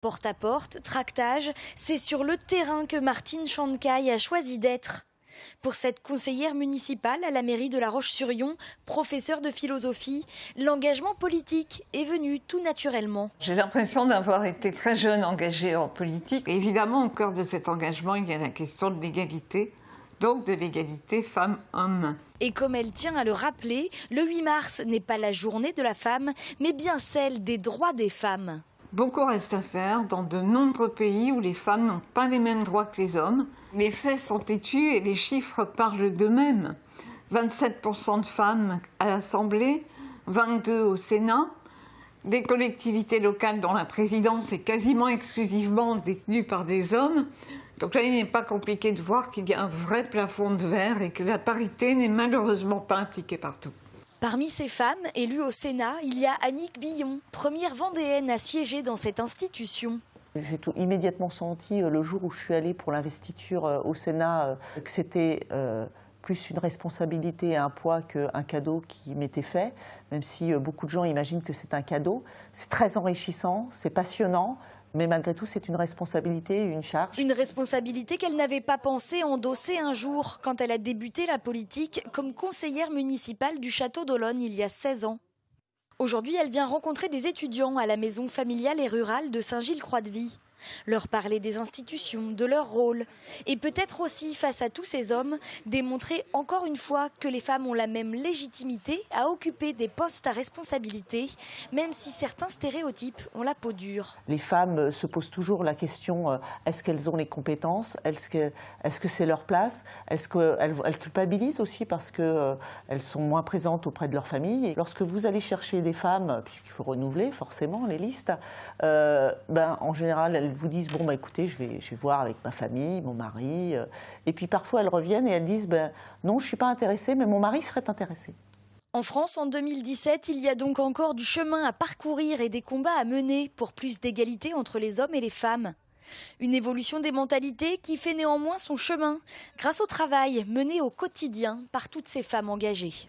Porte-à-porte, tractage, c'est sur le terrain que Martine Chantecaille a choisi d'être. Pour cette conseillère municipale à la mairie de La Roche-sur-Yon, professeure de philosophie, l'engagement politique est venu tout naturellement. J'ai l'impression d'avoir été très jeune engagée en politique. Et évidemment, au cœur de cet engagement, il y a la question de l'égalité, donc de l'égalité femmes-hommes. Et comme elle tient à le rappeler, le 8 mars n'est pas la journée de la femme, mais bien celle des droits des femmes. Beaucoup reste à faire dans de nombreux pays où les femmes n'ont pas les mêmes droits que les hommes. Les faits sont têtus et les chiffres parlent d'eux-mêmes. 27% de femmes à l'Assemblée, 22% au Sénat. Des collectivités locales dont la présidence est quasiment exclusivement détenue par des hommes. Donc là, il n'est pas compliqué de voir qu'il y a un vrai plafond de verre et que la parité n'est malheureusement pas appliquée partout. Parmi ces femmes élues au Sénat, il y a Annick Billon, première Vendéenne à siéger dans cette institution. J'ai tout immédiatement senti le jour où je suis allée pour l'investiture au Sénat que c'était plus une responsabilité et un poids qu'un cadeau qui m'était fait, même si beaucoup de gens imaginent que c'est un cadeau. C'est très enrichissant, c'est passionnant. Mais malgré tout, c'est une responsabilité, une charge. Une responsabilité qu'elle n'avait pas pensé endosser un jour quand elle a débuté la politique comme conseillère municipale du château d'Olonne il y a 16 ans. Aujourd'hui, elle vient rencontrer des étudiants à la maison familiale et rurale de Saint-Gilles-Croix-de-Vie. Leur parler des institutions, de leur rôle. Et peut-être aussi, face à tous ces hommes, démontrer encore une fois que les femmes ont la même légitimité à occuper des postes à responsabilité, même si certains stéréotypes ont la peau dure. Les femmes se posent toujours la question, est-ce qu'elles ont les compétences? Est-ce que c'est leur place? Est-ce qu'elles culpabilisent aussi parce qu'elles sont moins présentes auprès de leur famille? Et lorsque vous allez chercher des femmes, puisqu'il faut renouveler forcément les listes, en général, elles vous disent, bon, écoutez, je vais voir avec ma famille, mon mari. Et puis parfois, elles reviennent et elles disent, non, je ne suis pas intéressée, mais mon mari serait intéressé. En France, en 2017, il y a donc encore du chemin à parcourir et des combats à mener pour plus d'égalité entre les hommes et les femmes. Une évolution des mentalités qui fait néanmoins son chemin grâce au travail mené au quotidien par toutes ces femmes engagées.